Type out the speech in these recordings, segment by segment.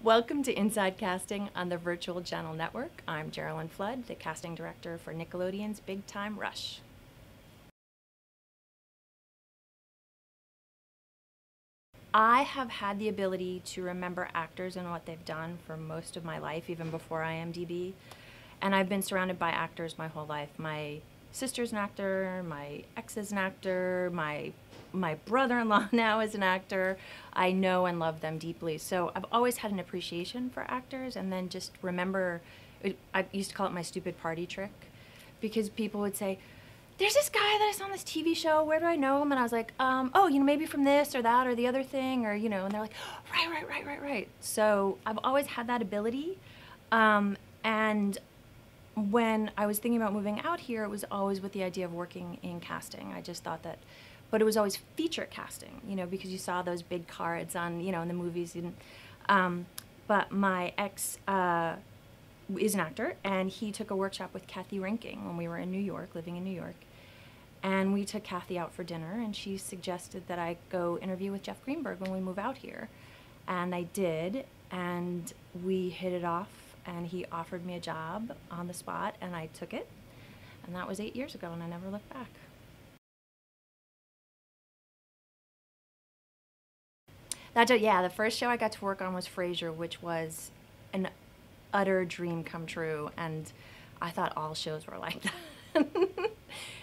Welcome to Inside Casting on the Virtual Channel Network. I'm Geralyn Flood, the casting director for Nickelodeon's Big Time Rush. I have had the ability to remember actors and what they've done for most of my life, even before IMDb. And I've been surrounded by actors my whole life. My sister's an actor, my ex is an actor, my brother-in-law now is an actor. I know and love them deeply. So I've always had an appreciation for actors, and then just remember, I used to call it my stupid party trick, because people would say, there's this guy that is on this TV show, where do I know him? And I was like, oh, maybe from this or that or the other thing, or, and they're like, oh, right. So I've always had that ability. And when I was thinking about moving out here, it was always with the idea of working in casting. I just thought that, but it was always feature casting, because you saw those big cards on, in the movies. But my ex is an actor, and he took a workshop with Kathy Rinking when we were in New York, living in New York. And we took Kathy out for dinner, and she suggested that I go interview with Jeff Greenberg when we move out here. And I did, and we hit it off, and he offered me a job on the spot, and I took it. And that was 8 years ago, and I never looked back. Yeah, the first show I got to work on was Frasier, which was an utter dream come true, and I thought all shows were like that.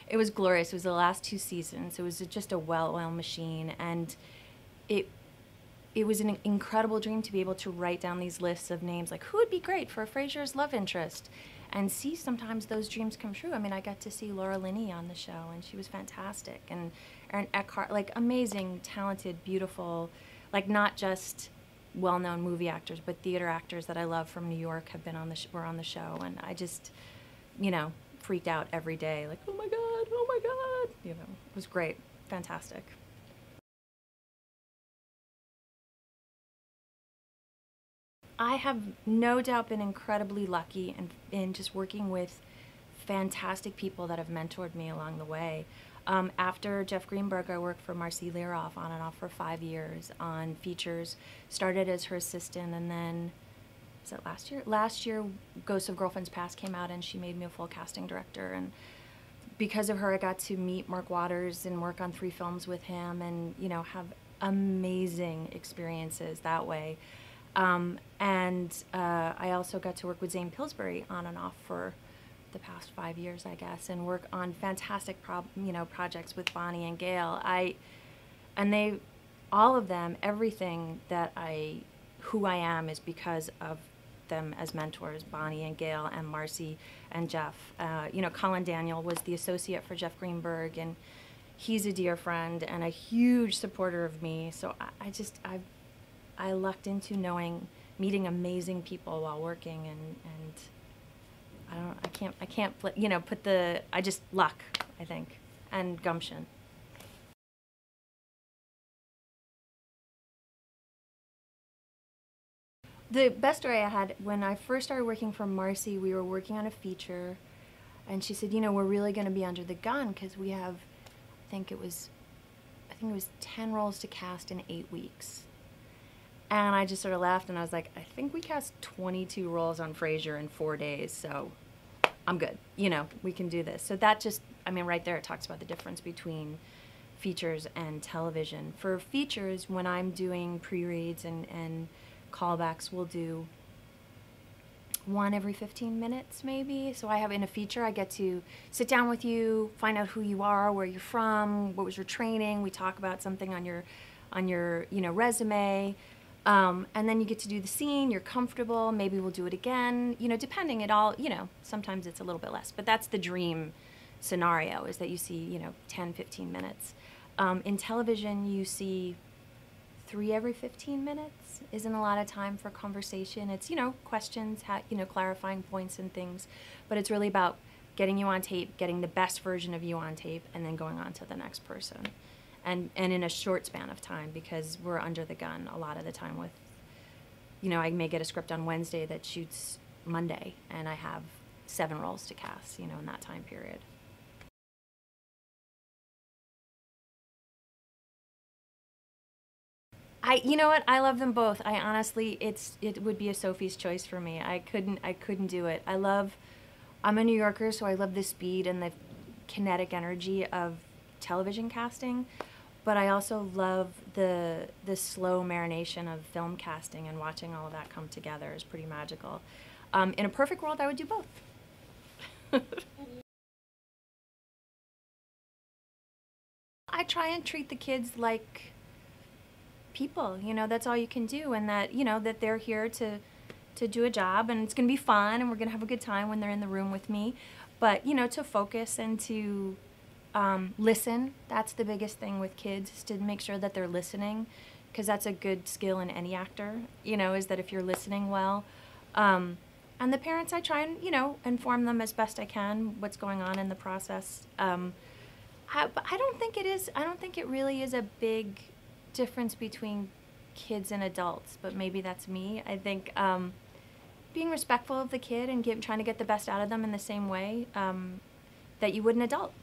It was glorious. It was the last 2 seasons. It was just a well-oiled machine, and it was an incredible dream to be able to write down these lists of names, like who would be great for Frasier's love interest, and see sometimes those dreams come true. I mean, I got to see Laura Linney on the show, and she was fantastic, and Aaron Eckhart, like amazing, talented, beautiful, like not just well-known movie actors, but theater actors that I love from New York have been on the were on the show, and I just, freaked out every day, like, oh my God, it was great, fantastic. I have no doubt been incredibly lucky in just working with fantastic people that have mentored me along the way. After Jeff Greenberg, I worked for Marcy Liroff on and off for 5 years on features. Started as her assistant, and then, was it last year? Last year, Ghosts of Girlfriends Past came out, and she made me a full casting director. And because of her, I got to meet Mark Waters and work on 3 films with him, and have amazing experiences that way. I also got to work with Zane Pillsbury on and off for the past 5 years, I guess, and work on fantastic projects with Bonnie and Gail. All of them, everything that who I am is because of them as mentors, Bonnie and Gail and Marcy and Jeff. Colin Daniel was the associate for Jeff Greenberg, and he's a dear friend and a huge supporter of me. So I lucked into meeting amazing people while working, and I can't I just luck, I think, and gumption. The best story I had, when I first started working for Marcy, we were working on a feature, and she said, we're really going to be under the gun because we have, I think it was 10 roles to cast in 8 weeks. And I just sort of laughed, and I was like, I think we cast 22 roles on Frasier in 4 days, so I'm good. We can do this. So that just, right there it talks about the difference between features and television. For features, when I'm doing pre-reads and callbacks, we'll do 1 every 15 minutes maybe. So in a feature, I get to sit down with you, find out who you are, where you're from, what was your training. We talk about something on your resume. And then you get to do the scene, you're comfortable, maybe we'll do it again, depending it all, sometimes it's a little bit less, but that's the dream scenario, is that you see, 10, 15 minutes. In television, you see 3 every 15 minutes. Isn't a lot of time for conversation. It's, questions, clarifying points and things, but it's really about getting you on tape, getting the best version of you on tape, and then going on to the next person. And in a short span of time, because we're under the gun a lot of the time with, I may get a script on Wednesday that shoots Monday, and I have 7 roles to cast, in that time period. You know what? I love them both. I honestly, it would be a Sophie's choice for me. I couldn't do it. I'm a New Yorker, so I love the speed and the kinetic energy of television casting, but I also love the slow marination of film casting, and watching all of that come together is pretty magical. In a perfect world, I would do both. I try and treat the kids like people, that's all you can do, and that, that they're here to do a job, and it's going to be fun, and we're going to have a good time when they're in the room with me. But, to focus and to listen. That's the biggest thing with kids, is to make sure that they're listening, because that's a good skill in any actor, is that if you're listening well. And the parents, I try and, inform them as best I can what's going on in the process. But I don't think it really is a big difference between kids and adults, but maybe that's me. I think being respectful of the kid and trying to get the best out of them in the same way that you would an adult.